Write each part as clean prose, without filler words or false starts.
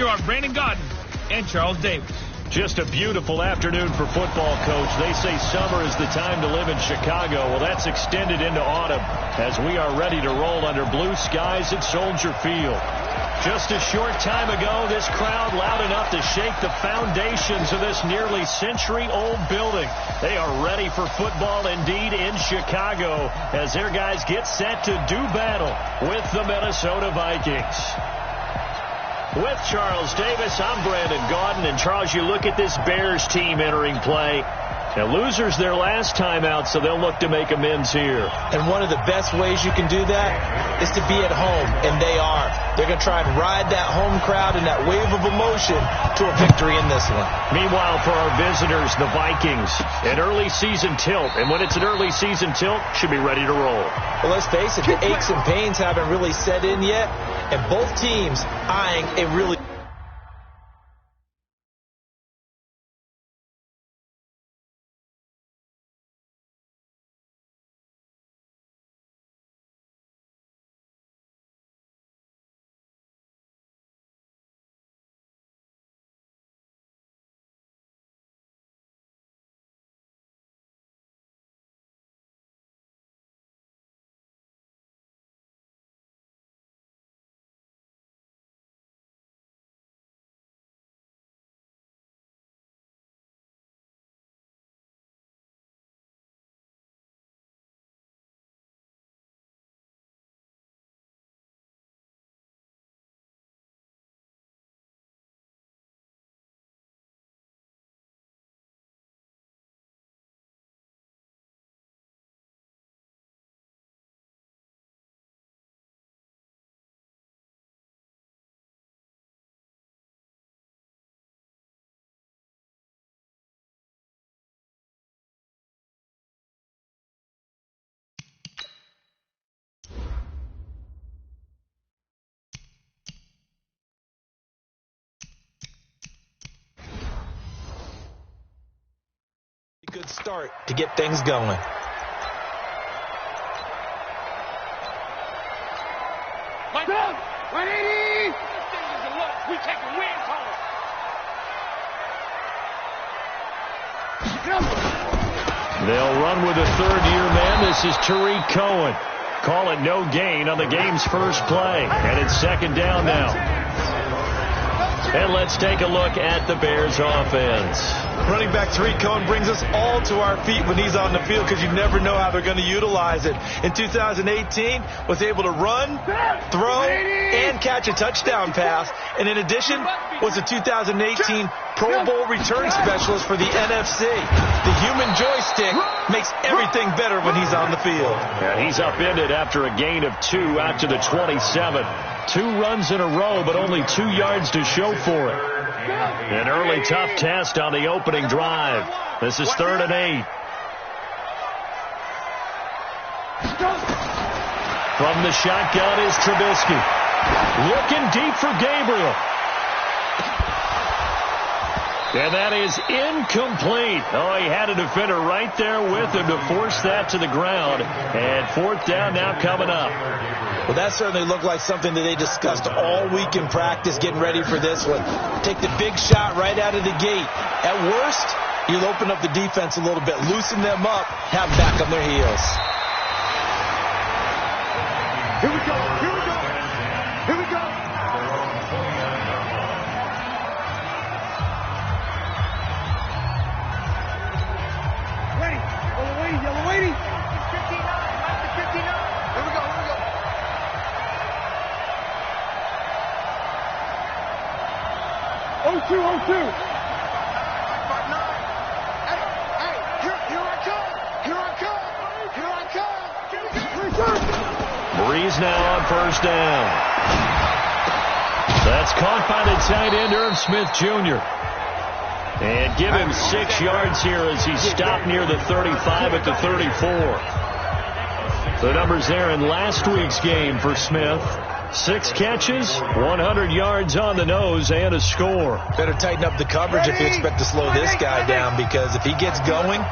are Brandon Gaudin and Charles Davis. Just a beautiful afternoon for football, Coach. They say summer is the time to live in Chicago. Well, that's extended into autumn as we are ready to roll under blue skies at Soldier Field. Just a short time ago, this crowd loud enough to shake the foundations of this nearly century-old building. They are ready for football indeed in Chicago as their guys get set to do battle with the Minnesota Vikings. With Charles Davis, I'm Brandon Gaudin. And Charles, you look at this Bears team entering play. Now, losers their last time out, so they'll look to make amends here. And one of the best ways you can do that is to be at home, and they are. They're going to try and ride that home crowd and that wave of emotion to a victory in this one. Meanwhile, for our visitors, the Vikings, an early season tilt. And when it's an early season tilt, should be ready to roll. Well, let's face it, the aches and pains haven't really set in yet, and both teams eyeing a really good start to get things going. Mike down, 180. We taking wins home. They'll run with a third-year man. This is Tariq Cohen. Call it no gain on the game's first play. And it's second down now. And let's take a look at the Bears offense. Running back Tariq Cohen brings us all to our feet when he's on the field because you never know how they're going to utilize it. In 2018, was able to run, throw, and catch a touchdown pass. And in addition, was a 2018 Pro Bowl return specialist for the NFC. The human joystick makes everything better when he's on the field. Yeah, he's upended after a gain of 2 out to the 27. 2 runs in a row, but only 2 yards to show for it. An early tough test on the opening drive. This is 3rd and 8. From the shotgun is Trubisky. Looking deep for Gabriel. And that is incomplete. Oh, he had a defender right there with him to force that to the ground. And 4th down now coming up. Well, that certainly looked like something that they discussed all week in practice getting ready for this one. Take the big shot right out of the gate. At worst, you'll open up the defense a little bit, loosen them up, have them back on their heels. Here we go. Here we go. Here we go. Ready. Yellow lady. 59. Right to 59. Here we go. Here we go. Oh, 2. Breeze now on 1st down. That's caught by the tight end, Irv Smith Jr. And give him 6 yards here as he stopped near the 35 at the 34. The numbers there in last week's game for Smith. 6 catches, 100 yards on the nose, and a score. Better tighten up the coverage if you expect to slow this guy down, because if he gets going,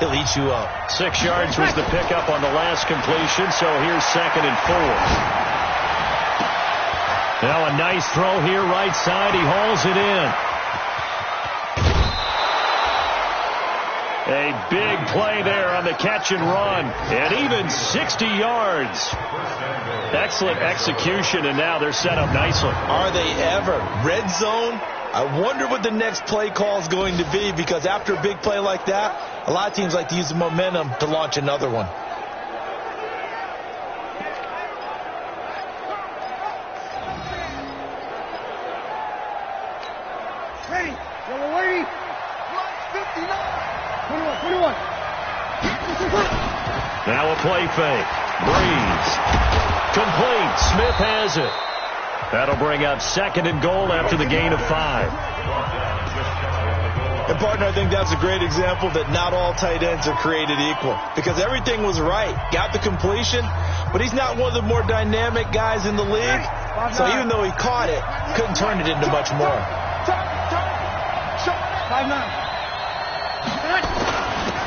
he'll eat you up. 6 yards was the pickup on the last completion, so here's 2nd and 4. Now a nice throw here, right side. He hauls it in. A big play there on the catch and run. And even 60 yards. Excellent execution, and now they're set up nicely. Are they ever? Red zone? I wonder what the next play call is going to be, because after a big play like that, a lot of teams like to use the momentum to launch another one. Ready. Yellow lady. 59. 21. Now a play fake. Breeze. Complete. Smith has it. That'll bring up 2nd and goal after the gain of 5. And, partner, I think that's a great example that not all tight ends are created equal, because everything was right. Got the completion, but he's not one of the more dynamic guys in the league. So even though he caught it, couldn't turn it into much more. 5-9.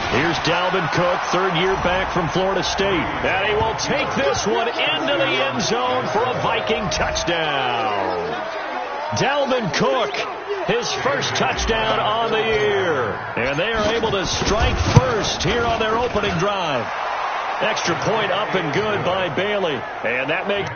Here's Dalvin Cook, 3rd year back from Florida State. And he will take this one into the end zone for a Viking touchdown. Dalvin Cook, his first touchdown on the year. And they are able to strike first here on their opening drive. Extra point up and good by Bailey. And that makes...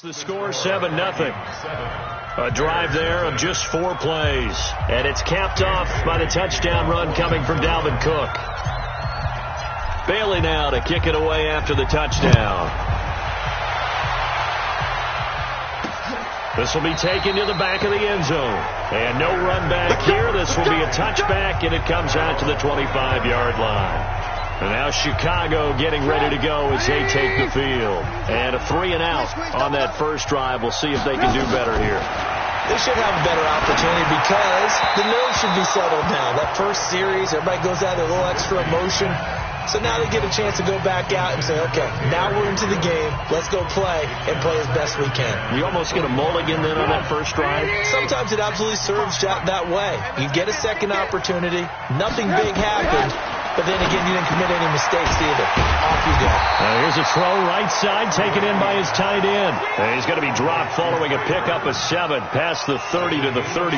The score 7-0. A drive there of just 4 plays. And it's capped off by the touchdown run coming from Dalvin Cook. Bailey now to kick it away after the touchdown. This will be taken to the back of the end zone. And no run back here. This will be a touchback, and it comes out to the 25-yard line. And now Chicago getting ready to go as they take the field. And a 3-and-out on that first drive. We'll see if they can do better here. They should have a better opportunity because the nerves should be settled now. That first series, everybody goes out with a little extra emotion. So now they get a chance to go back out and say, okay, now we're into the game. Let's go play and play as best we can. You almost get a mulligan then on that first drive? Sometimes it absolutely serves that way. You get a second opportunity. Nothing big happened. But then again, you didn't commit any mistakes either. Off you go. Now here's a throw right side taken in by his tight end. And he's going to be dropped following a pickup of 7 past the 30 to the 32.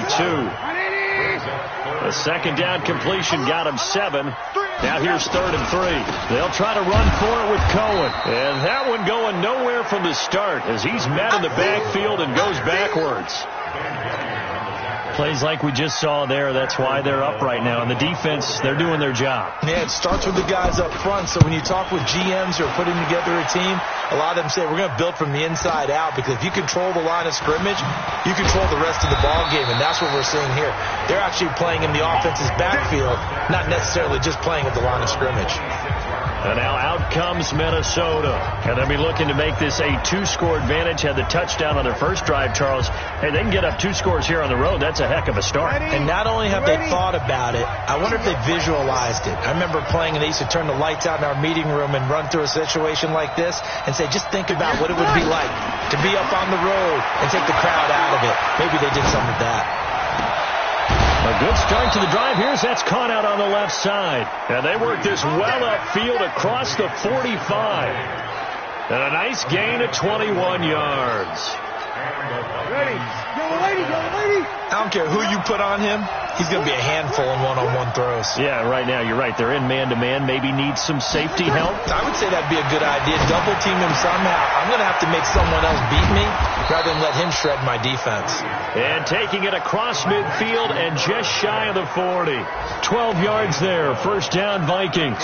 A second down completion got him 7. Now here's 3rd and 3. They'll try to run for it with Cohen. And that one going nowhere from the start as he's met in the backfield and goes backwards. Plays like we just saw there. That's why they're up right now. And the defense, they're doing their job. Yeah, it starts with the guys up front. So when you talk with GMs who are putting together a team, a lot of them say we're going to build from the inside out, because if you control the line of scrimmage, you control the rest of the ball game, and that's what we're seeing here. They're actually playing in the offense's backfield, not necessarily just playing at the line of scrimmage. And now out comes Minnesota. And they'll be looking to make this a 2-score advantage. Had the touchdown on their first drive, Charles. Hey, they can get up 2 scores here on the road. That's a heck of a start. And not only have they thought about it, I wonder if they visualized it. I remember playing, and they used to turn the lights out in our meeting room and run through a situation like this and say, just think about what it would be like to be up on the road and take the crowd out of it. Maybe they did some of that. A good start to the drive. Here's that's caught out on the left side. And they work this well upfield across the 45. And a nice gain of 21 yards. Ready. Yellow lady. I don't care who you put on him. He's going to be a handful in one-on-one throws. Yeah, right now, you're right. They're in man-to-man. Maybe need some safety help. I would say that'd be a good idea. Double team him somehow. I'm going to have to make someone else beat me rather than let him shred my defense. And taking it across midfield and just shy of the 40. 12 yards there. First down, Vikings.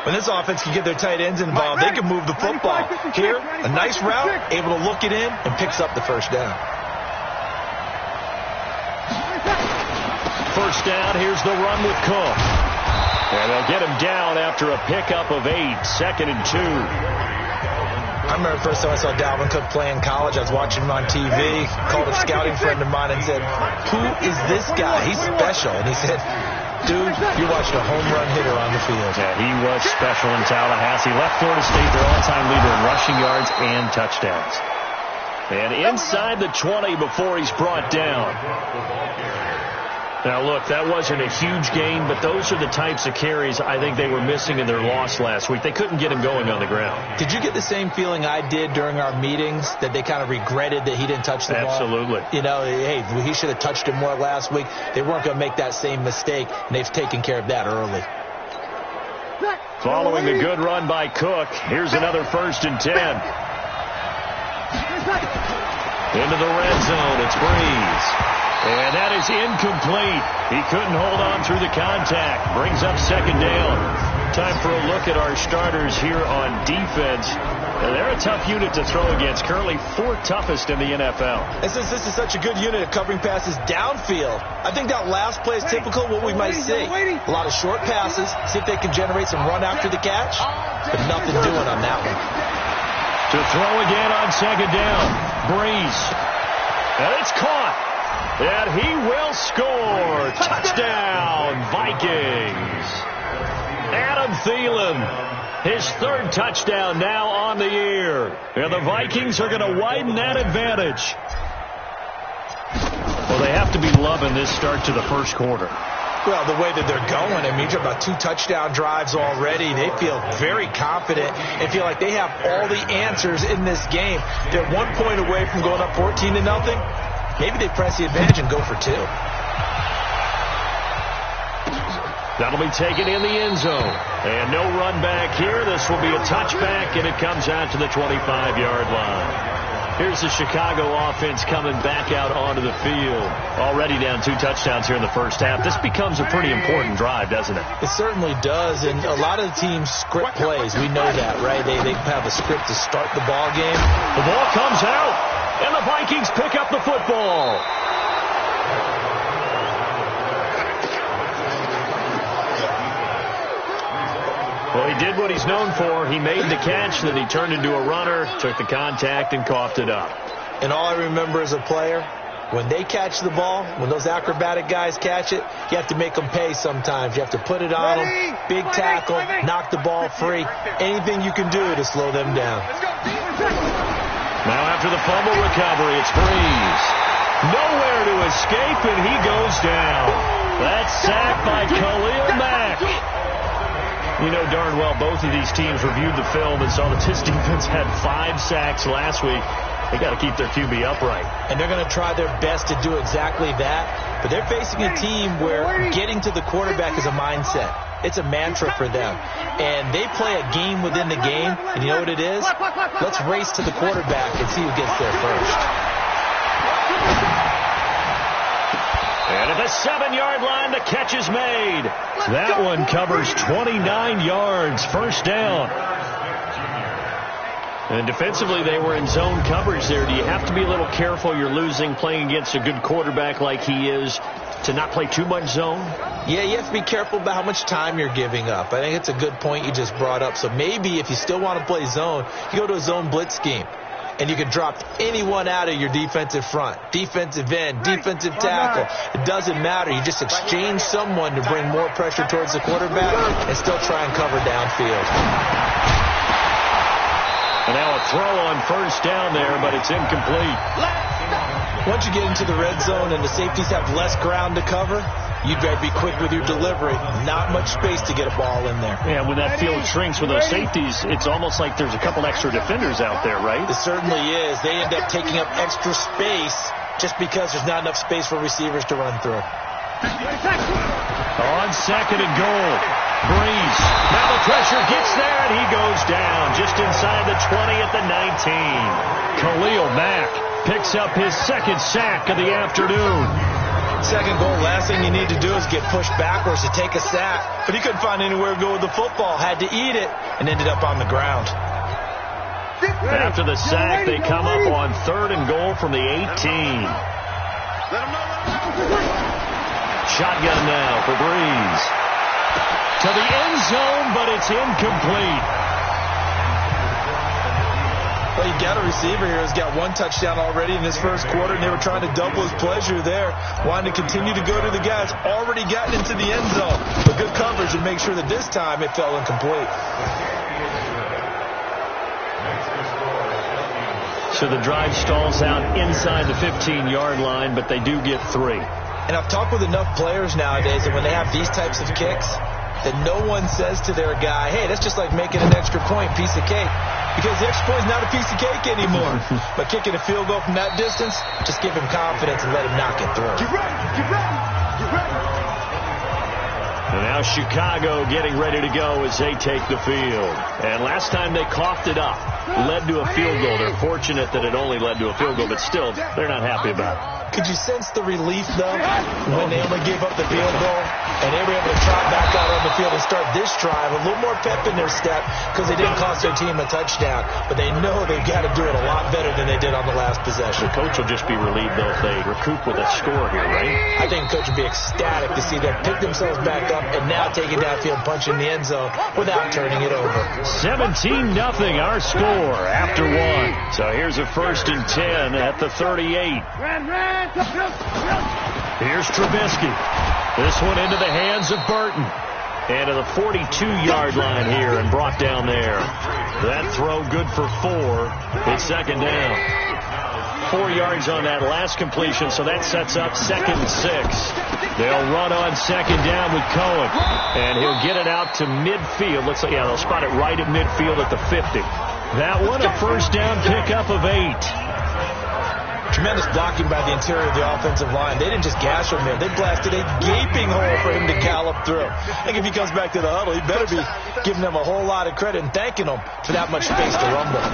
When this offense can get their tight ends involved, they can move the football. Here, a nice route, able to look it in, and picks up the first down. First down, here's the run with Cook. And they'll get him down after a pickup of 8, 2nd and 2. I remember the first time I saw Dalvin Cook play in college. I was watching him on TV, called a scouting friend of mine and said, who is this guy? He's special. And he said, dude, you're watching a home run hitter on the field. Yeah, he was special in Tallahassee. Left Florida State their all-time leader in rushing yards and touchdowns. And inside the 20 before he's brought down. Now, look, that wasn't a huge gain, but those are the types of carries I think they were missing in their loss last week. They couldn't get him going on the ground. Did you get the same feeling I did during our meetings, that they kind of regretted that he didn't touch the ball? Absolutely. You know, hey, he should have touched it more last week. They weren't going to make that same mistake, and they've taken care of that early. Following the good run by Cook, here's another 1st and 10. Into the red zone, it's Breeze. And that is incomplete. He couldn't hold on through the contact. Brings up 2nd down. Time for a look at our starters here on defense. They're a tough unit to throw against. Currently 4th toughest in the NFL. And since this is such a good unit at covering passes downfield, I think that last play is typical of what we might see. A lot of short passes. See if they can generate some run after the catch. But nothing doing on that one. To throw again on 2nd down. Breeze. And it's caught. And he will score. Touchdown, Vikings. Adam Thielen, his 3rd touchdown now on the year. And the Vikings are going to widen that advantage. Well, they have to be loving this start to the first quarter. Well, the way that they're going, I mean, you're about 2 touchdown drives already. They feel very confident and feel like they have all the answers in this game. They're 1 point away from going up 14-0. Maybe they press the advantage and go for 2. That'll be taken in the end zone. And no run back here. This will be a touchback, and it comes out to the 25-yard line. Here's the Chicago offense coming back out onto the field. Already down 2 touchdowns here in the first half. This becomes a pretty important drive, doesn't it? It certainly does, and a lot of the teams script plays. We know that, right? They have a script to start the ball game. The ball comes out. And the Vikings pick up the football. Well, he did what he's known for. He made the catch, then he turned into a runner, took the contact, and coughed it up. And all I remember as a player, when they catch the ball, when those acrobatic guys catch it, you have to make them pay sometimes. You have to put it on them, big tackle, knock the ball free. Anything you can do to slow them down. Now after the fumble recovery, it's Breeze. Nowhere to escape, and he goes down. That's sacked by Khalil Mack. You know darn well both of these teams reviewed the film and saw that this defense had 5 sacks last week. They got to keep their QB upright. And they're going to try their best to do exactly that. But they're facing a team where getting to the quarterback is a mindset. It's a mantra for them. And they play a game within the game. And you know what it is? Let's race to the quarterback and see who gets there first. And at the 7-yard line, the catch is made. That one covers 29 yards. First down. And defensively, they were in zone coverage there. Do you have to be a little careful? You're losing playing against a good quarterback like he is to not play too much zone? Yeah, you have to be careful about how much time you're giving up. I think it's a good point you just brought up. So maybe if you still want to play zone, you go to a zone blitz scheme. And you can drop anyone out of your defensive front, defensive end, defensive tackle. It doesn't matter. You just exchange someone to bring more pressure towards the quarterback and still try and cover downfield. And now a throw on first down there, but it's incomplete. Once you get into the red zone and the safeties have less ground to cover, you better be quick with your delivery. Not much space to get a ball in there. Yeah, when that field shrinks with those safeties, it's almost like there's a couple extra defenders out there, right? It certainly is. They end up taking up extra space just because there's not enough space for receivers to run through. On second and goal, Breeze. Now the pressure gets there, and he goes down just inside the 20 at the 19. Khalil Mack picks up his second sack of the afternoon. Second goal, last thing you need to do is get pushed backwards to take a sack. But he couldn't find anywhere to go with the football. Had to eat it and ended up on the ground. After the sack, they come up on third and goal from the 18. Shotgun now for Breeze. To the end zone, but it's incomplete. Well, you got a receiver here who's got one touchdown already in his first quarter, and they were trying to double his pleasure there, wanting to continue to go to the guys already gotten into the end zone. But good coverage and make sure that this time it fell incomplete. So the drive stalls out inside the 15-yard line, but they do get 3. And I've talked with enough players nowadays that when they have these types of kicks, that no one says to their guy, hey, that's just like making an extra point, piece of cake. Because the extra point is not a piece of cake anymore. But kicking a field goal from that distance, just give him confidence and let him knock it through. Get ready, get ready, get ready. And now Chicago getting ready to go as they take the field. And last time they coughed it up, led to a field goal. They're fortunate that it only led to a field goal, but still, they're not happy about it. Could you sense the relief, though, when they only gave up the field goal and they were able to trot back out on the field and start this drive, a little more pep in their step because they didn't cost their team a touchdown, but they know they've got to do it a lot better than they did on the last possession. The coach will just be relieved, though, if they recoup with a score here, right? I think the coach would be ecstatic to see them pick themselves back up and now take it downfield, punch in the end zone without turning it over. 17-0 our score after 1. So here's a 1st and 10 at the 38. Here's Trubisky. This one into the hands of Burton. And to the 42-yard line here and brought down there. That throw good for 4. It's second down. 4 yards on that last completion, so that sets up 2nd and 6. They'll run on second down with Cohen. And he'll get it out to midfield. Looks like, yeah, they'll spot it right at midfield at the 50. That one a first down pickup of 8. Tremendous blocking by the interior of the offensive line. They didn't just gash him there. They blasted a gaping hole for him to gallop through. I think if he comes back to the huddle, he better be giving them a whole lot of credit and thanking them for that much space to rumble.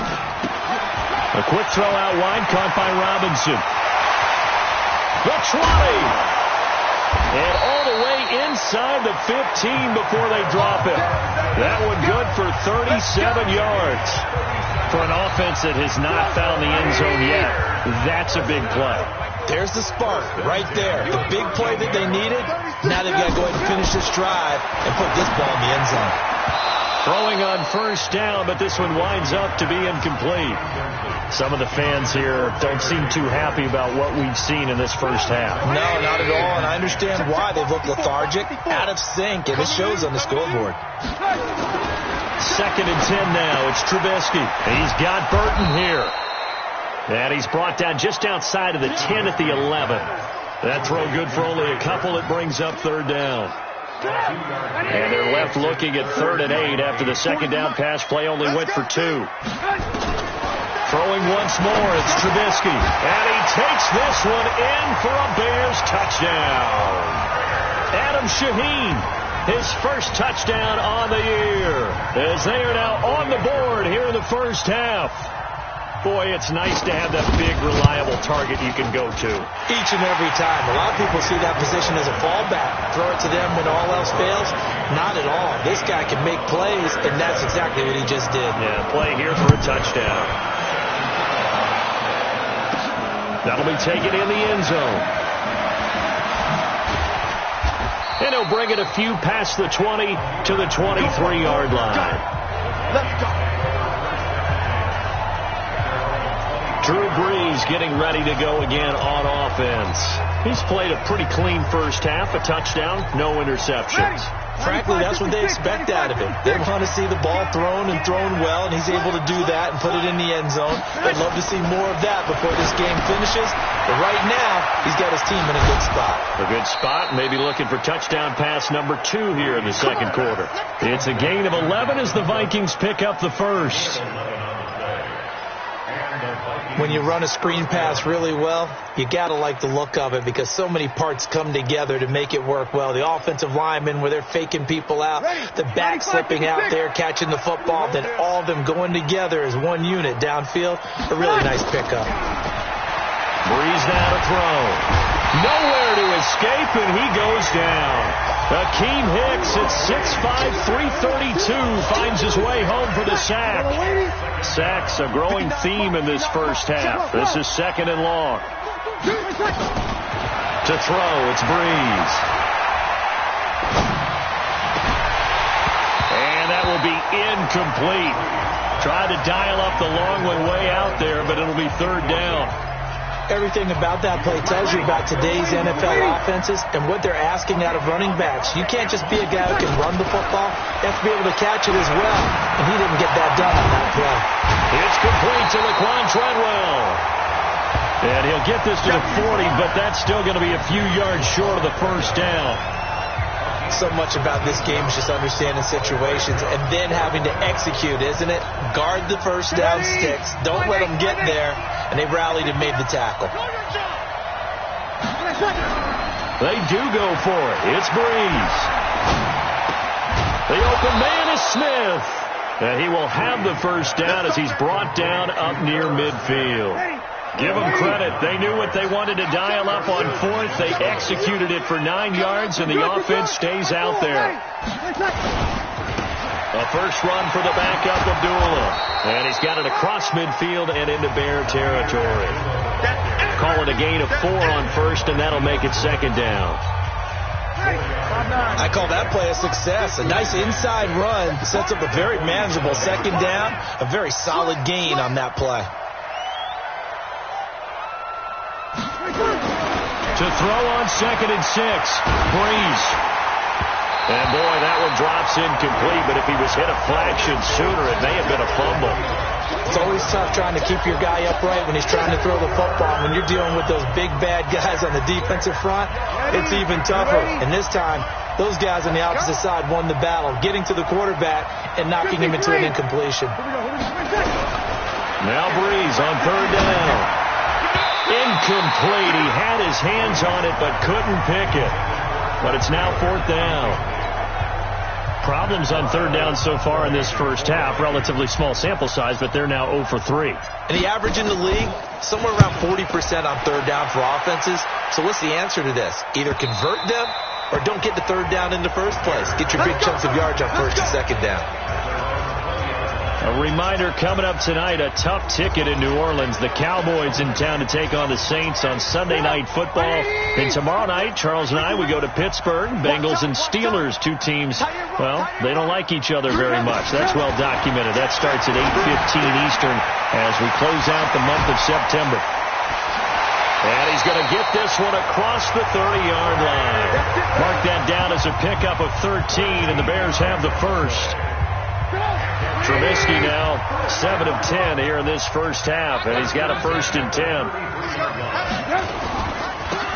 A quick throw out wide, caught by Robinson. The 20. And all the way inside the 15 before they drop it. That one good for 37 yards. For an offense that has not found the end zone yet, that's a big play. There's the spark right there. The big play that they needed. Now they've got to go ahead and finish this drive and put this ball in the end zone. Throwing on first down, but this one winds up to be incomplete. Some of the fans here don't seem too happy about what we've seen in this first half. No, not at all, and I understand why. They've looked lethargic, out of sync, and it shows on the scoreboard. 2nd and 10 now. It's Trubisky. He's got Burton here. And he's brought down just outside of the 10 at the 11. That throw good for only a couple. It brings up 3rd down. And they're left looking at 3rd and 8 after the second down pass play only went for 2. Throwing once more, it's Trubisky. And he takes this one in for a Bears touchdown. Adam Shaheen. His first touchdown on the year, as they are now on the board here in the first half. Boy, it's nice to have that big, reliable target you can go to. Each and every time. A lot of people see that position as a fallback. Throw it to them when all else fails. Not at all. This guy can make plays, and that's exactly what he just did. Yeah, play here for a touchdown. That'll be taken in the end zone. And he'll bring it a few past the 20 to the 23-yard line. Let's go. Drew Brees getting ready to go again on offense. He's played a pretty clean first half, a touchdown, no interceptions. Frankly, that's what they expect out of him. They want to see the ball thrown and thrown well, and he's able to do that and put it in the end zone. They'd love to see more of that before this game finishes. But right now, he's got his team in a good spot. A good spot, maybe looking for touchdown pass number 2 here in the second quarter. It's a gain of 11 as the Vikings pick up the first. When you run a screen pass really well, you got to like the look of it because so many parts come together to make it work well. The offensive linemen where they're faking people out, the back slipping out there, catching the football, then all of them going together as one unit downfield. A really nice pickup. Brees now to throw. Nowhere to escape, and he goes down. Akeem Hicks at 6'5", 332 finds his way home for the sack. Sacks a growing theme in this first half. This is second and long. To throw, it's Brees. And that will be incomplete. Tried to dial up the long way out there, but it'll be third down. Everything about that play tells you about today's NFL offenses and what they're asking out of running backs. You can't just be a guy who can run the football. You have to be able to catch it as well, and he didn't get that done on that play. It's complete to Laquan Treadwell. And he'll get this to the 40, but that's still going to be a few yards short of the first down. So much about this game is just understanding situations and then having to execute, isn't it? Guard the first down sticks. Don't let them get there. And they rallied and made the tackle. They do go for it. It's Brees. The open man is Smith. And he will have the first down as he's brought down up near midfield. Give them credit. They knew what they wanted to dial up on fourth. They executed it for 9 yards, and the offense stays out there. A first run for the backup, Abdullah. And he's got it across midfield and into Bear territory. Call it a gain of 4 on first, and that'll make it second down. I call that play a success. A nice inside run sets up a very manageable second down. A very solid gain on that play. To throw on 2nd and 6, Brees. And boy, that one drops incomplete, but if he was hit a fraction sooner, it may have been a fumble. It's always tough trying to keep your guy upright when he's trying to throw the football. When you're dealing with those big, bad guys on the defensive front, it's even tougher. And this time, those guys on the opposite side won the battle, getting to the quarterback and knocking him into an incompletion. Now Brees on third down. Incomplete. He had his hands on it, but couldn't pick it. But it's now fourth down. Problems on third down so far in this first half. Relatively small sample size, but they're now 0 for 3. And the average in the league, somewhere around 40% on third down for offenses. So what's the answer to this? Either convert them or don't get the third down in the first place. Get your big chunks of yards on first and second down. A reminder coming up tonight, a tough ticket in New Orleans. The Cowboys in town to take on the Saints on Sunday Night Football. And tomorrow night, Charles and I, we go to Pittsburgh. Bengals and Steelers, two teams, well, they don't like each other very much. That's well documented. That starts at 8:15 Eastern as we close out the month of September. And he's going to get this one across the 30-yard line. Mark that down as a pickup of 13, and the Bears have the first. Trubisky now 7 of 10 here in this first half, and he's got a 1st and 10.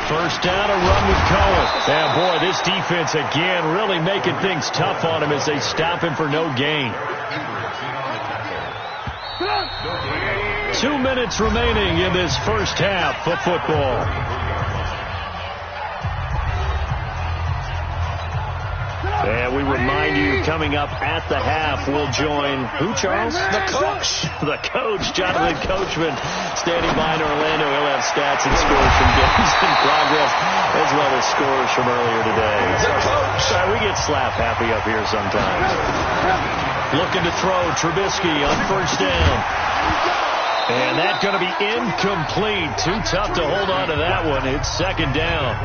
First down, a run with Cohen. And boy, this defense again really making things tough on him as they stop him for no gain. 2 minutes remaining in this first half of football. And we remind you, coming up at the half, we'll join who, Charles? The coach. The coach, Jonathan Coachman, standing by in Orlando. He'll have stats and scores from games in progress, as well as scores from earlier today. The coach. Sorry, we get slap happy up here sometimes. Looking to throw, Trubisky on first down. And that's going to be incomplete. Too tough to hold on to that one. It's second down.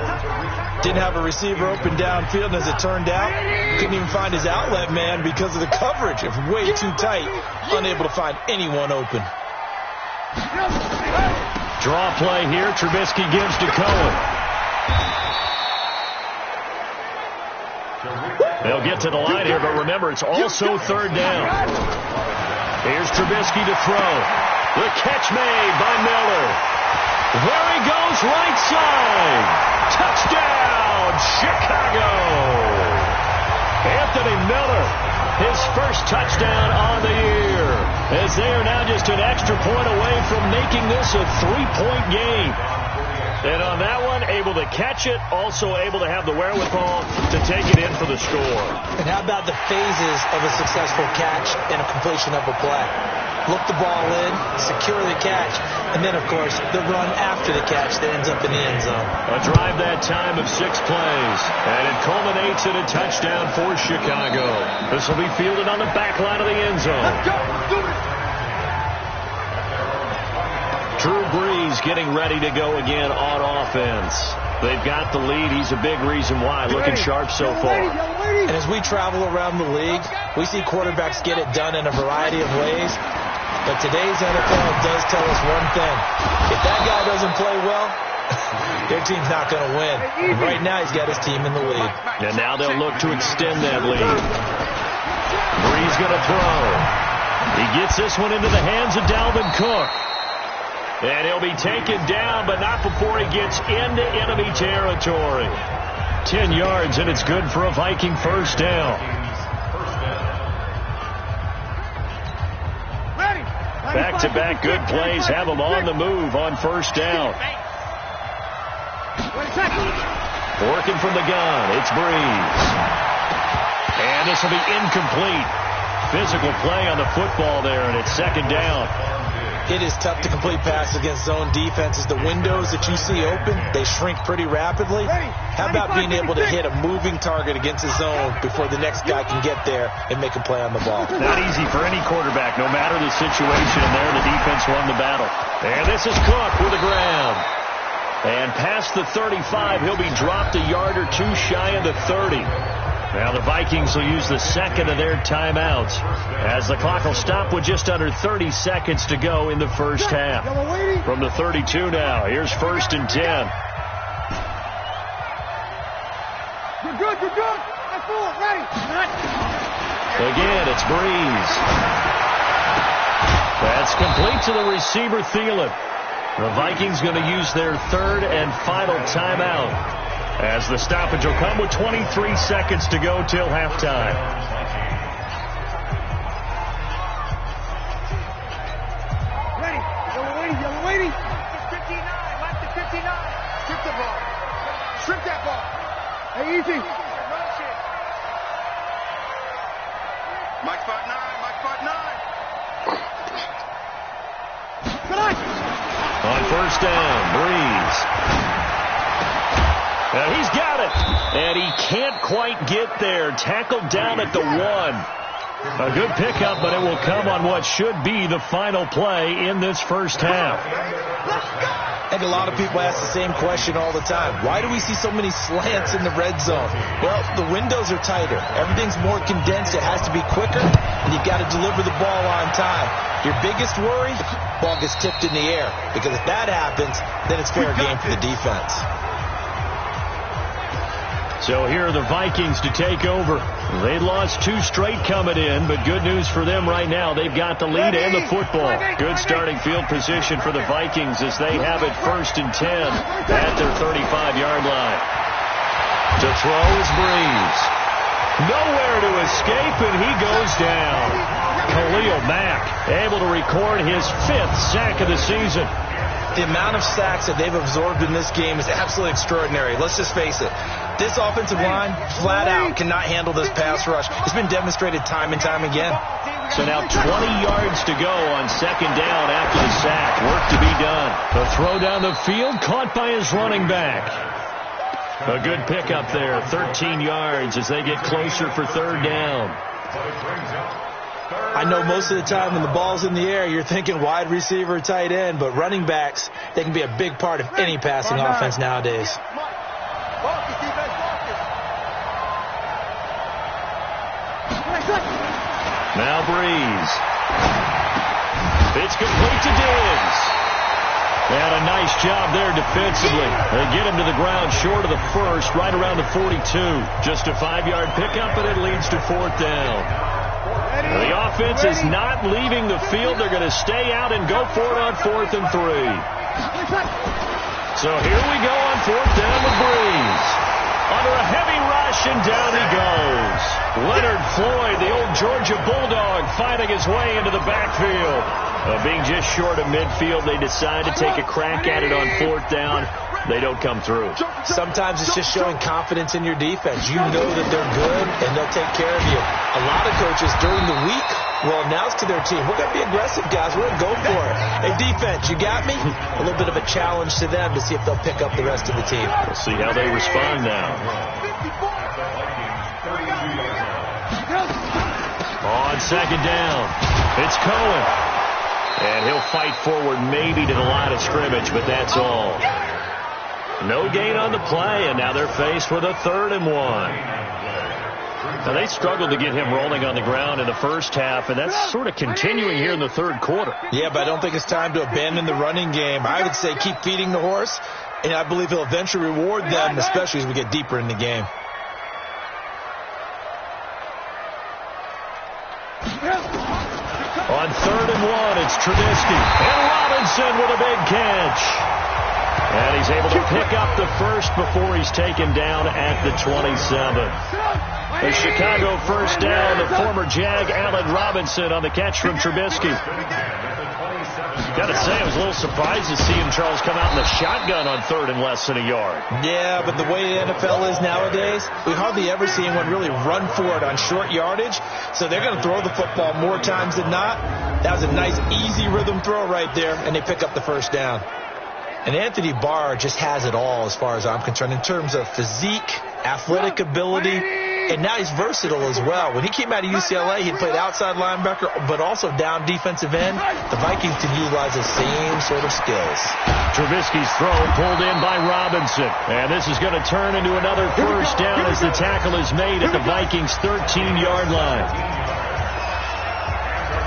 Didn't have a receiver open downfield, and as it turned out, couldn't even find his outlet man because of the coverage. It was way too tight. Unable to find anyone open. Draw play here. Trubisky gives to Cohen. They'll get to the line here, but remember, it's also third down. Here's Trubisky to throw. The catch made by Miller. There he goes, right side. Touchdown, Chicago. Anthony Miller, his first touchdown on the year, as they are now just an extra point away from making this a 3-point game. And on that one, able to catch it, also able to have the wherewithal to take it in for the score. And how about the phases of a successful catch and a completion of a play? Look the ball in, secure the catch, and then, of course, the run after the catch that ends up in the end zone. A drive that time of 6 plays, and it culminates in a touchdown for Chicago. This will be fielded on the back line of the end zone. Drew Brees getting ready to go again on offense. They've got the lead. He's a big reason why. Looking sharp so far. And as we travel around the league, we see quarterbacks get it done in a variety of ways. But today's NFL does tell us one thing. If that guy doesn't play well, their team's not going to win. And right now, he's got his team in the lead. And now they'll look to extend that lead. Brees going to throw. He gets this one into the hands of Dalvin Cook. And he'll be taken down, but not before he gets into enemy territory. 10 yards, and it's good for a Viking first down. Back-to-back good plays have them on the move on first down. Working from the gun, it's Brees. And this will be incomplete. Physical play on the football there, and it's second down. It is tough to complete passes against zone defenses. The windows that you see open, they shrink pretty rapidly. How about being able to hit a moving target against a zone before the next guy can get there and make a play on the ball? Not easy for any quarterback, no matter the situation. And there, the defense won the battle. And this is Cook with the ground. And past the 35, he'll be dropped a yard or two shy of the 30. Now the Vikings will use the second of their timeouts as the clock will stop with just under 30 seconds to go in the first half. From the 32 now, here's first and 10. You're good. I fool it. Ready. Again, it's Brees. That's complete to the receiver, Thielen. The Vikings going to use their third and final timeout, as the stoppage will come with 23 seconds to go till halftime. Ready. Yellow waiting. 59. Left to 59. Strip the ball. Strip that ball. Hey, easy. Mike spot 9. Good on. On first down, Brees. Now he's got it, and he can't quite get there. Tackled down at the 1. A good pickup, but it will come on what should be the final play in this first half. I think a lot of people ask the same question all the time. Why do we see so many slants in the red zone? Well, the windows are tighter. Everything's more condensed. It has to be quicker, and you've got to deliver the ball on time. Your biggest worry, ball gets tipped in the air, because if that happens, then it's fair game for the defense. So here are the Vikings to take over. They lost 2 straight coming in, but good news for them right now. They've got the lead and the football. Good starting field position for the Vikings as they have it first and 10 at their 35-yard line. To throw is Brees. Nowhere to escape, and he goes down. Khalil Mack able to record his 5th sack of the season. the amount of sacks that they've absorbed in this game is absolutely extraordinary. Let's just face it. This offensive line, flat out, cannot handle this pass rush. It's been demonstrated time and time again. So now 20 yards to go on second down after the sack. Work to be done. The throw down the field, caught by his running back. A good pickup there, 13 yards as they get closer for third down. I know most of the time when the ball's in the air, you're thinking wide receiver, tight end, but running backs, they can be a big part of any passing offense nowadays. Now Breeze. It's complete to Diggs. And a nice job there defensively. They get him to the ground short of the first, right around the 42. Just a 5-yard pickup, and it leads to fourth down. The offense is not leaving the field. They're going to stay out and go for it on 4th and 3. So here we go on 4th down with Breeze. Under a heavy rush, and down he goes. Leonard Floyd, the old Georgia Bulldog, finding his way into the backfield. Being just short of midfield, they decide to take a crack at it on 4th down. They don't come through. Sometimes it's just showing confidence in your defense. You know that they're good, and they'll take care of you. A lot of coaches during the week will announce to their team, we're going to be aggressive, guys. We're going to go for it. Hey, defense, you got me? A little bit of a challenge to them to see if they'll pick up the rest of the team. We'll see how they respond now. On second down, it's Cohen. And he'll fight forward maybe to the line of scrimmage, but that's all. No gain on the play, and now they're faced with a 3rd and 1. Now, they struggled to get him rolling on the ground in the first half, and that's sort of continuing here in the third quarter. Yeah, but I don't think it's time to abandon the running game. I would say keep feeding the horse, and I believe he'll eventually reward them, especially as we get deeper in the game. On 3rd and 1, it's Trubisky. And Robinson with a big catch. And he's able to pick up the first before he's taken down at the 27. The Chicago first down, the former Jag Allen Robinson on the catch from Trubisky. Got to say, I was a little surprised to see him, Charles, come out in the shotgun on 3rd and less than a yard. Yeah, but the way the NFL is nowadays, we hardly ever see anyone really run for it on short yardage. So they're going to throw the football more times than not. That was a nice, easy rhythm throw right there, and they pick up the first down. And Anthony Barr just has it all as far as I'm concerned in terms of physique, athletic ability, and now he's versatile as well. When he came out of UCLA, he played outside linebacker, but also down defensive end. The Vikings can utilize the same sort of skills. Trubisky's throw pulled in by Robinson. And this is going to turn into another first down as the tackle is made at the Vikings' 13-yard line.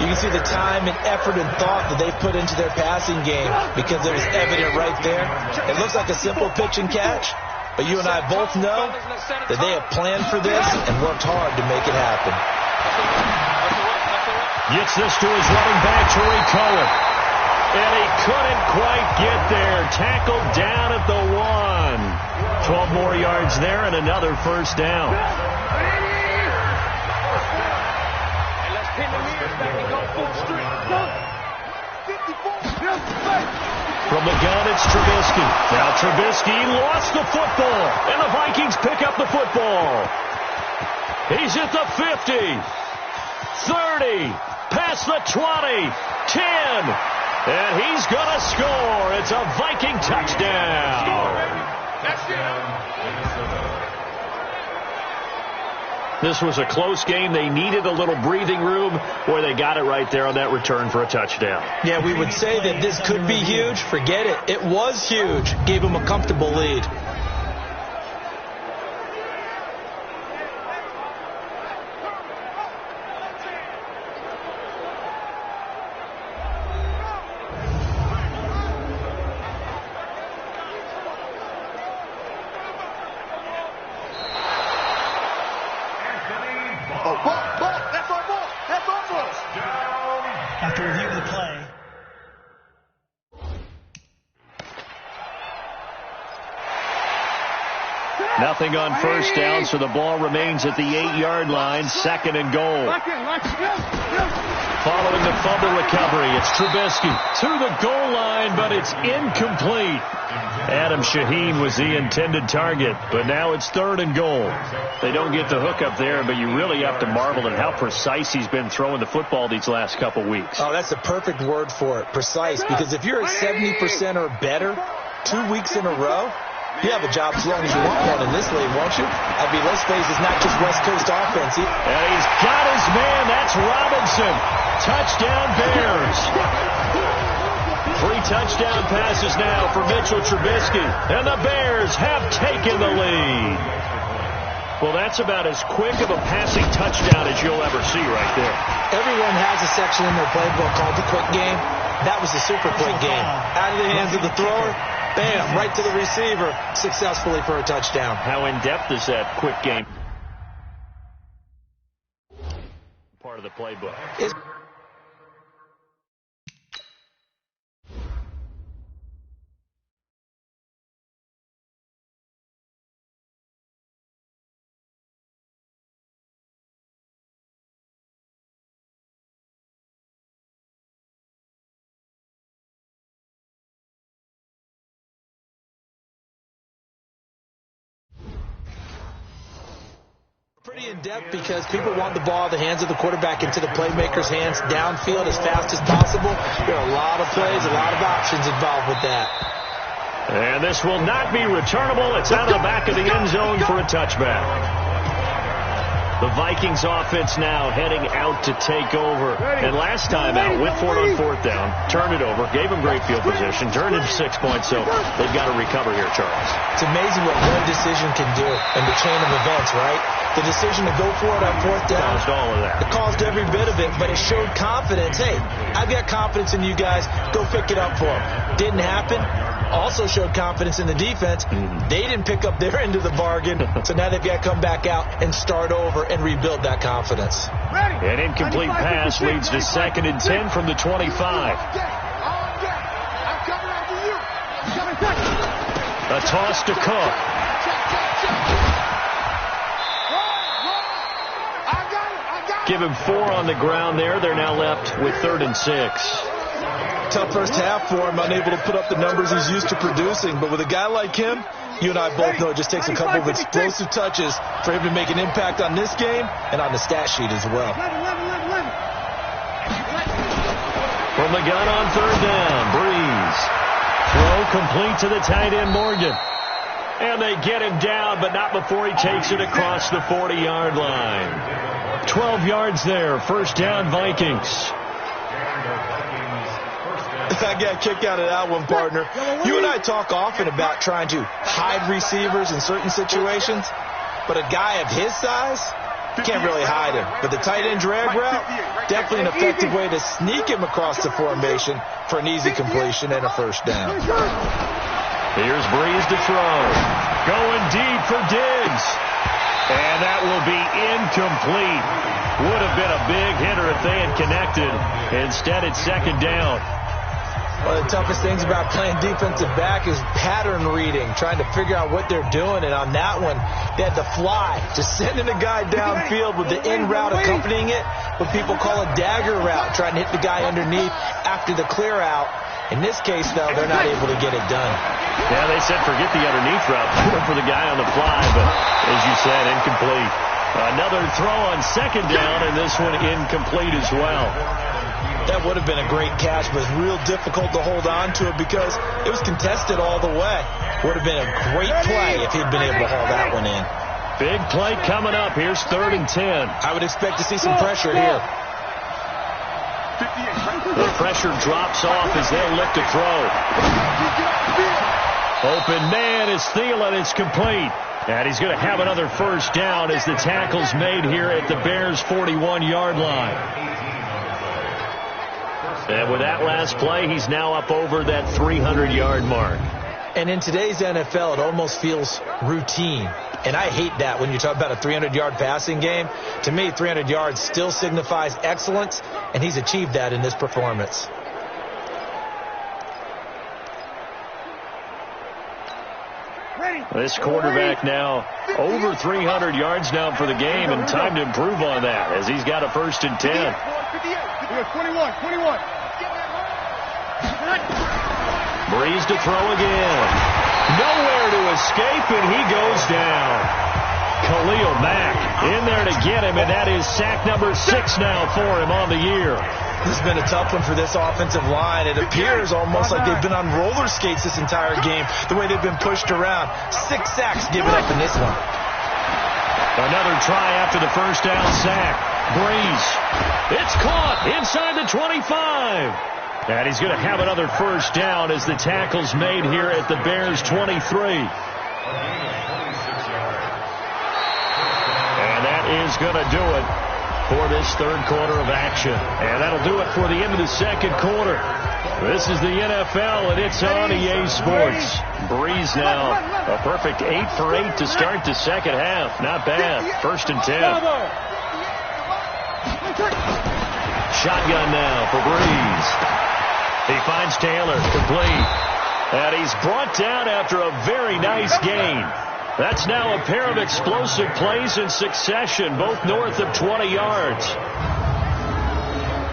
You can see the time and effort and thought that they've put into their passing game because it was evident right there. It looks like a simple pitch and catch, but you and I both know that they have planned for this and worked hard to make it happen. Gets this to his running back, Tariq Cohen. And he couldn't quite get there. Tackled down at the 1. 12 more yards there and another first down. From the gun, it's Trubisky. Now Trubisky lost the football, and the Vikings pick up the football. He's at the 50, 30, past the 20, 10, and he's going to score. It's a Viking touchdown. This was a close game. They needed a little breathing room. Boy, they got it right there on that return for a touchdown. Yeah, we would say that this could be huge. Forget it. It was huge. Gave them a comfortable lead. After reviewing the play, Nothing on first down, so the ball remains at the 8-yard line, 2nd and goal. Following the fumble recovery, it's Trubisky to the goal line, but it's incomplete. Adam Shaheen was the intended target, but now it's 3rd and goal. They don't get the hook up there, but you really have to marvel at how precise he's been throwing the football these last couple weeks. Oh, that's the perfect word for it, precise, because if you're at 70% or better 2 weeks in a row, you have a job as long as you want one in this league, won't you? I mean, let's face it, it's not just West Coast offense. And he's got his man. That's Robinson. Touchdown Bears. 3 touchdown passes now for Mitchell Trubisky. And the Bears have taken the lead. Well, that's about as quick of a passing touchdown as you'll ever see right there. Everyone has a section in their playbook called the quick game. That was the super quick game. Out of the hands of the thrower, bam, right to the receiver, successfully for a touchdown. How in-depth is that quick game? Part of the playbook. Pretty in-depth because people want the ball in the hands of the quarterback into the playmaker's hands downfield as fast as possible. There are a lot of plays, a lot of options involved with that. And this will not be returnable. It's out of the back of the end zone for a touchback. The Vikings offense now heading out to take over. And last time out, went for it on 4th down, turned it over, gave them great field position, turned it 6 points, so they've got to recover here, Charles. It's amazing what one decision can do in the chain of events, right? The decision to go for it on 4th down. Caused all of that. It caused every bit of it, but it showed confidence. Hey, I've got confidence in you guys. Go pick it up for them. Didn't happen. Also showed confidence in the defense. They didn't pick up their end of the bargain, so now they've got to come back out and start over and rebuild that confidence. An incomplete pass leads to 2nd and 10 from the 25. A toss to Cook. Give him 4 on the ground there. They're now left with 3rd and 6. Tough first half for him, unable to put up the numbers he's used to producing. But with a guy like him, you and I both know it just takes a couple of explosive touches for him to make an impact on this game and on the stat sheet as well. From the gun on 3rd down, Breeze. Throw complete to the tight end, Morgan. And they get him down, but not before he takes it across the 40-yard line. 12 yards there, 1st down, Vikings. I got a kick out of that one, partner. You and I talk often about trying to hide receivers in certain situations, but a guy of his size, you can't really hide him. But the tight end drag route, definitely an effective way to sneak him across the formation for an easy completion and a 1st down. Here's Breeze to throw. Going deep for Diggs. And that will be incomplete. Would have been a big hitter if they had connected. Instead, it's 2nd down. One of the toughest things about playing defensive back is pattern reading, trying to figure out what they're doing. And on that one, they had to fly, just sending a guy downfield with the in route accompanying it, what people call a dagger route, trying to hit the guy underneath after the clear out. In this case, though, they're not able to get it done. Yeah, they said forget the underneath route, put for the guy on the fly, but as you said, incomplete. Another throw on 2nd down, and this one incomplete as well. That would have been a great catch, but it's real difficult to hold on to it because it was contested all the way. Would have been a great play if he'd been able to haul that one in. Big play coming up. Here's 3rd and 10. I would expect to see some pressure here. The pressure drops off as they'll look to throw. Open man is Thielen. It's complete. And he's going to have another 1st down as the tackle's made here at the Bears' 41-yard line. And with that last play, he's now up over that 300-yard mark. And in today's NFL, it almost feels routine. And I hate that when you talk about a 300-yard passing game. To me, 300 yards still signifies excellence, and he's achieved that in this performance. Ready. This quarterback now over 300 yards now for the game, and time to improve on that as he's got a 1st and 10. 21. Breeze to throw again. Nowhere to escape, and he goes down. Khalil Mack in there to get him, and that is sack number 6 now for him on the year. This has been a tough one for this offensive line. It appears almost like they've been on roller skates this entire game, the way they've been pushed around. 6 sacks given up in this one. Another try after the 1st down sack. Breeze. It's caught inside the 25. And he's going to have another 1st down as the tackle's made here at the Bears' 23. And that is going to do it for this 3rd quarter of action. And that'll do it for the end of the 2nd quarter. This is the NFL, and it's on EA Sports. Breeze now, a perfect 8 for 8 to start the 2nd half. Not bad. 1st and 10. Shotgun now for Breeze. He finds Taylor, complete. And he's brought down after a very nice gain. That's now a pair of explosive plays in succession, both north of 20 yards.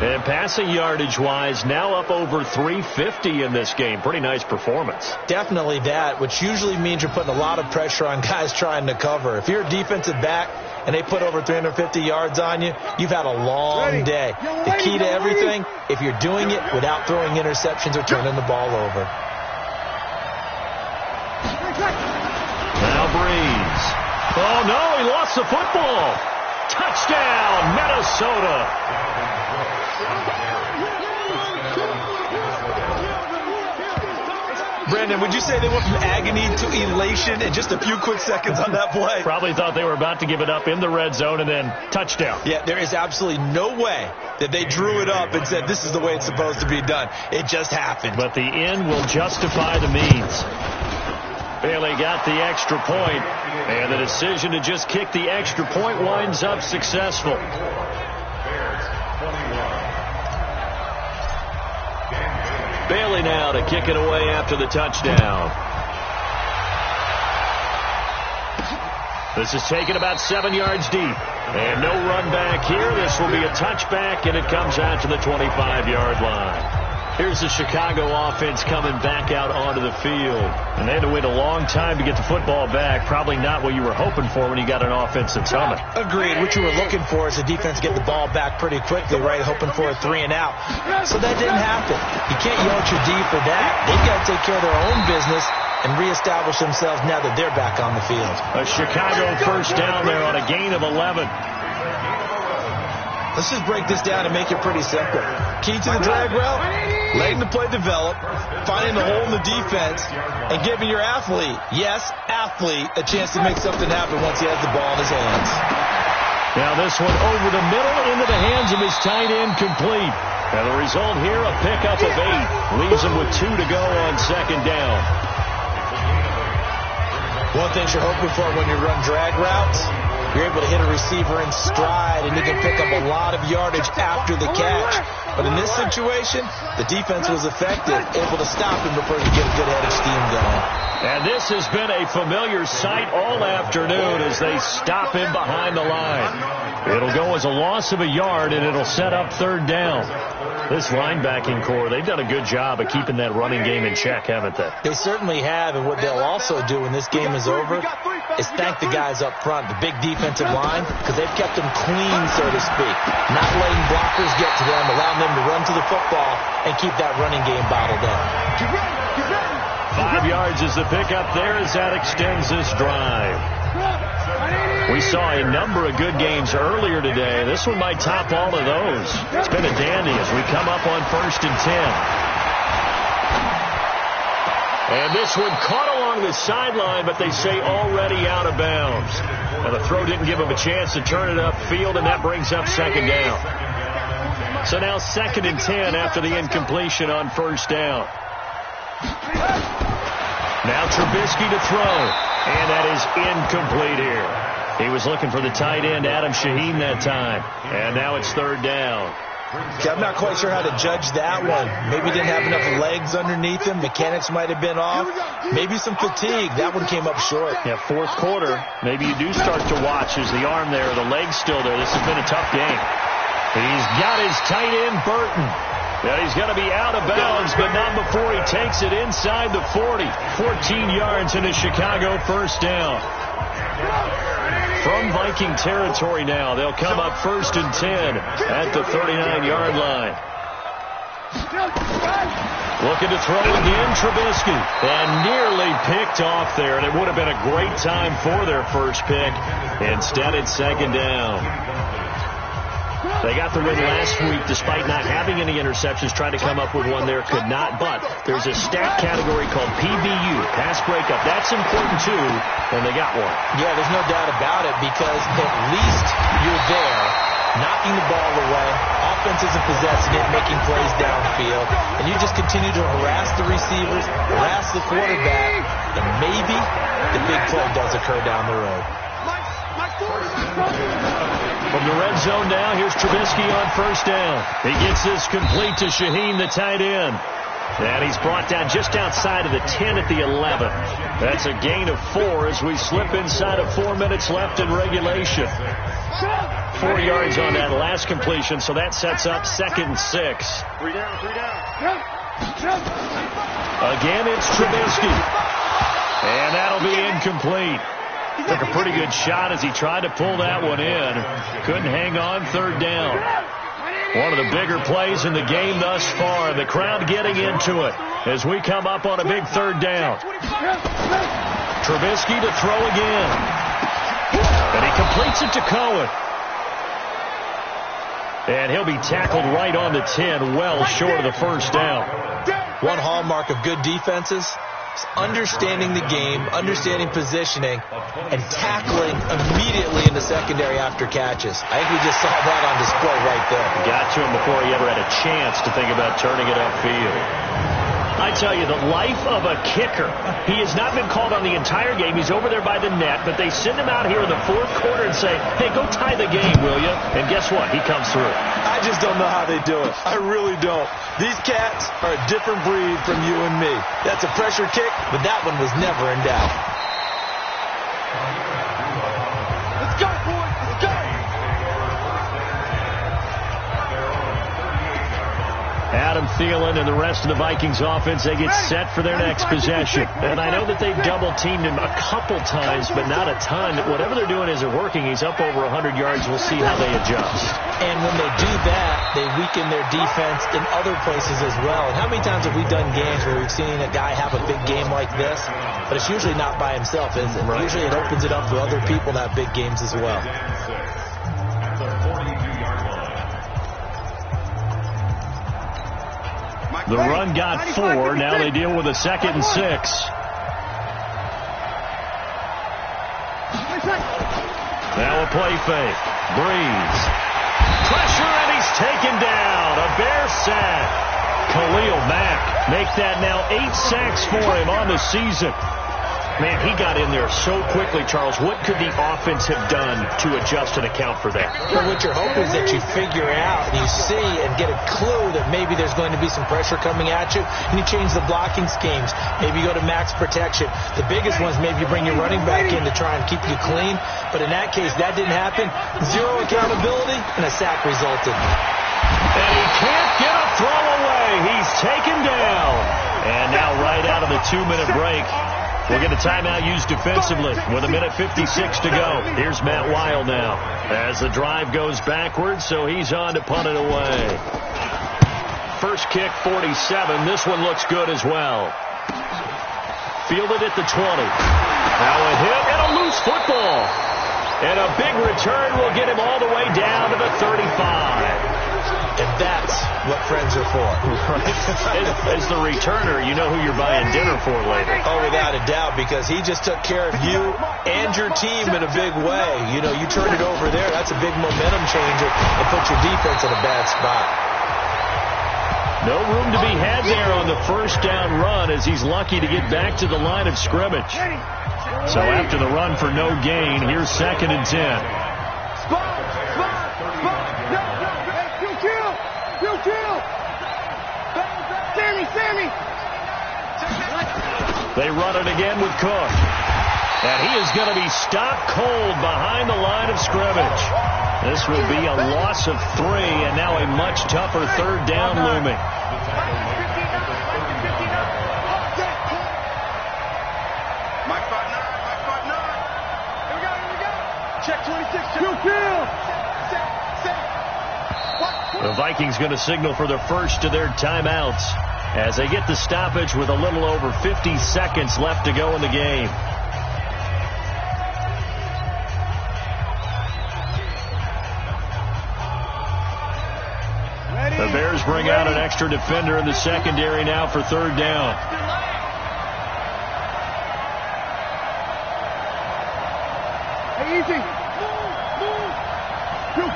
And passing yardage-wise, now up over 350 in this game. Pretty nice performance. Definitely that, which usually means you're putting a lot of pressure on guys trying to cover. If you're a defensive back and they put over 350 yards on you, you've had a long day. The key to everything, if you're doing it without throwing interceptions or turning the ball over. Now Breeze. Oh, no, he lost the football. Touchdown, Minnesota. Brandon, would you say they went from agony to elation in just a few quick seconds on that play? Probably thought they were about to give it up in the red zone and then touchdown. Yeah, there is absolutely no way that they drew it up and said this is the way it's supposed to be done. It just happened. But the end will justify the means. Bailey got the extra point, and the decision to just kick the extra point winds up successful. Bailey now to kick it away after the touchdown. This is taken about 7 yards deep. And no run back here. This will be a touchback, and it comes out to the 25-yard line. Here's the Chicago offense coming back out onto the field. And they had to wait a long time to get the football back. Probably not what you were hoping for when you got an offense that's humming. Agreed. What you were looking for is the defense get the ball back pretty quickly, right? Hoping for a 3 and out. So that didn't happen. You can't yell at your D for that. They've got to take care of their own business and reestablish themselves now that they're back on the field. A Chicago 1st down there on a gain of 11. Let's just break this down and make it pretty simple. Key to the drag route, letting the play develop, finding the hole in the defense, and giving your athlete, yes, athlete, a chance to make something happen once he has the ball in his hands. Now this one over the middle into the hands of his tight end, complete. And the result here, a pickup of 8. Leaves him with 2 to go on 2nd down. One thing you're hoping for when you run drag routes, you're able to hit a receiver in stride, and you can pick up a lot of yardage after the catch. But in this situation, the defense was effective, able to stop him before he get a good head of steam going. And this has been a familiar sight all afternoon as they stop him behind the line. It'll go as a loss of a yard, and it'll set up 3rd down. This linebacking core, they've done a good job of keeping that running game in check, haven't they? They certainly have, and what they'll also do when this game is over is thank the guys up front, the big defensive line, because they've kept them clean, so to speak. Not letting blockers get to them, allowing them to run to the football and keep that running game bottled up. 5 yards is the pickup there as that extends this drive. We saw a number of good games earlier today. This one might top all of those. It's been a dandy as we come up on 1st and 10. And this one caught along the sideline, but they say already out of bounds. And the throw didn't give him a chance to turn it upfield, and that brings up 2nd down. So now 2nd and 10 after the incompletion on 1st down. Now Trubisky to throw, and that is incomplete here. He was looking for the tight end, Adam Shaheen, that time. And now it's 3rd down. Okay, I'm not quite sure how to judge that one. Maybe didn't have enough legs underneath him. Mechanics might have been off. Maybe some fatigue. That one came up short. Yeah, fourth quarter. Maybe you do start to watch. Is the arm there, the leg's still there? This has been a tough game. He's got his tight end, Burton. And he's going to be out of bounds, but not before he takes it inside the 40. 14 yards in a Chicago first down. From Viking territory now, they'll come up 1st and 10 at the 39-yard line. Looking to throw again, Trubisky. And nearly picked off there, and it would have been a great time for their first pick. Instead, it's 2nd down. They got the win last week despite not having any interceptions. Tried to come up with one there, could not. But there's a stat category called PBU, pass breakup. That's important too, and they got one. Yeah, there's no doubt about it because at least you're there, knocking the ball away. Offense isn't possessing it, making plays downfield. And you just continue to harass the receivers, harass the quarterback, and maybe the big play does occur down the road. From the red zone now, here's Trubisky on 1st down. He gets this complete to Shaheen, the tight end. And he's brought down just outside of the 10 at the 11. That's a gain of 4 as we slip inside of 4 minutes left in regulation. 4 yards on that last completion, so that sets up 2nd and 6. 3 down, 3 down. Again, it's Trubisky. And that'll be incomplete. Took a pretty good shot as he tried to pull that one in. Couldn't hang on, 3rd down. One of the bigger plays in the game thus far. The crowd getting into it as we come up on a big 3rd down. Trubisky to throw again. And he completes it to Cohen. And he'll be tackled right on the 10, well short of the 1st down. One hallmark of good defenses, understanding the game, understanding positioning, and tackling immediately in the secondary after catches. I think we just saw that on display right there. Got to him before he ever had a chance to think about turning it upfield. I tell you, the life of a kicker. He has not been called on the entire game. He's over there by the net, but they send him out here in the 4th quarter and say, hey, go tie the game, will you? And guess what? He comes through. I just don't know how they do it. I really don't. These cats are a different breed from you and me. That's a pressure kick, but that one was never in doubt. Let's go, boys. Let's go. Adam Thielen and the rest of the Vikings offense, they get set for their next possession. And I know that they've double-teamed him a couple times, but not a ton. Whatever they're doing isn't working. He's up over 100 yards. We'll see how they adjust. And when they do that, they weaken their defense in other places as well. And how many times have we done games where we've seen a guy have a big game like this? But it's usually not by himself, is it? Right. Usually it opens it up for other people to have big games as well. The run got 4. Now they deal with a 2nd and 6. Now a play fake. Breeze. Pressure, and he's taken down. A bear sack. Khalil Mack make that now 8 sacks for him on the season. Man, he got in there so quickly, Charles. What could the offense have done to adjust and account for that? Well, what you're hoping is that you figure out and you see and get a clue that maybe there's going to be some pressure coming at you, and you change the blocking schemes. Maybe you go to max protection. The biggest ones, maybe you bring your running back in to try and keep you clean. But in that case, that didn't happen. 0 accountability, and a sack resulted. And he can't get a throw away. He's taken down. And now right out of the 2-minute break, we'll get a timeout used defensively with 1:56 to go. Here's Matt Weil now as the drive goes backwards, so he's on to punt it away. First kick, 47. This one looks good as well. Fielded at the 20. Now a hit and a loose football. And a big return will get him all the way down to the 35. And that's what friends are for. As the returner, you know who you're buying dinner for later. Oh, without a doubt, because he just took care of you and your team in a big way. You know, you turn it over there, that's a big momentum changer and puts your defense in a bad spot. No room to be had there on the first down run as he's lucky to get back to the line of scrimmage. So after the run for no gain, here's 2nd and 10. Sammy! They run it again with Cook. And he is going to be stopped cold behind the line of scrimmage. This will be a loss of 3, and now a much tougher third down looming. Check 26. The Vikings going to signal for the first of their timeouts as they get the stoppage with a little over 50 seconds left to go in the game. The Bears bring out an extra defender in the secondary now for third down. Hey, easy.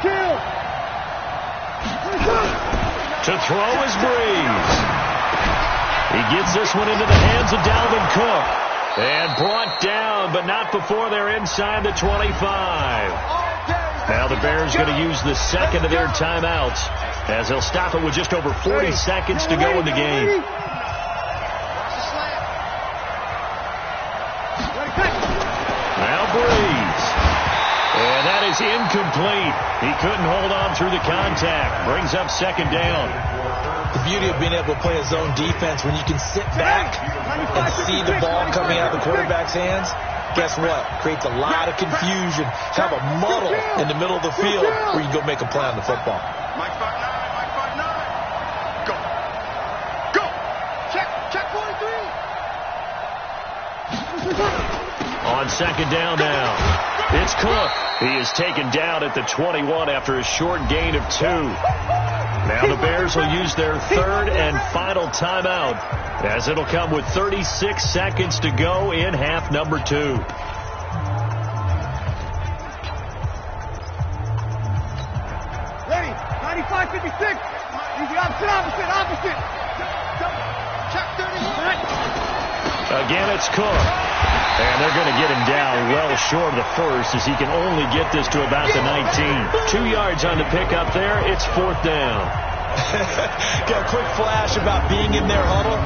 Kill. To throw is Breeze. He gets this one into the hands of Dalvin Cook. And brought down, but not before they're inside the 25. Now the Bears going to use the second of their timeouts as they'll stop it with just over 40 seconds to go in the game. Now Breeze. And that is incomplete. He couldn't hold on through the contact. Brings up second down. The beauty of being able to play a zone defense when you can sit back and see the ball coming out of the quarterback's hands, guess what? Creates a lot of confusion. Kind of a muddle in the middle of the field where you can go make a play on the football. Mike 5-9. Go. Check 43. On second down now, it's Cook. He is taken down at the 21 after a short gain of 2. Now the Bears will use their third and final timeout as it'll come with 36 seconds to go in half number 2. Ready, 95-56. Easy, opposite. Check 31. Again, it's Cook. And they're going to get him down well short of the first as he can only get this to about the 19. 2 yards on the pickup there. It's fourth down. Got a quick flash about being in their huddle.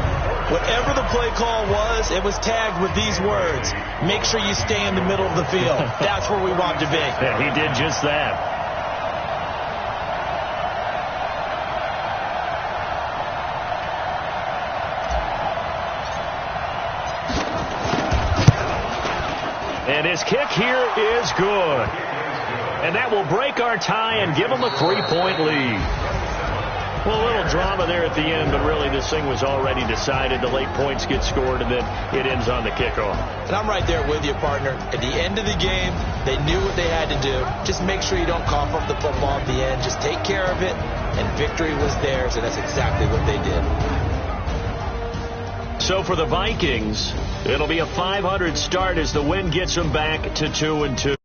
Whatever the play call was, it was tagged with these words: make sure you stay in the middle of the field. That's where we want to be. Yeah, he did just that. And his kick here is good. And that will break our tie and give them a 3-point lead. Well, a little drama there at the end, but really this thing was already decided. The late points get scored, and then it ends on the kickoff. And I'm right there with you, partner. At the end of the game, they knew what they had to do. Just make sure you don't cough up the football at the end. Just take care of it, and victory was theirs, and that's exactly what they did. So for the Vikings, it'll be a 500 start as the win gets them back to 2-2.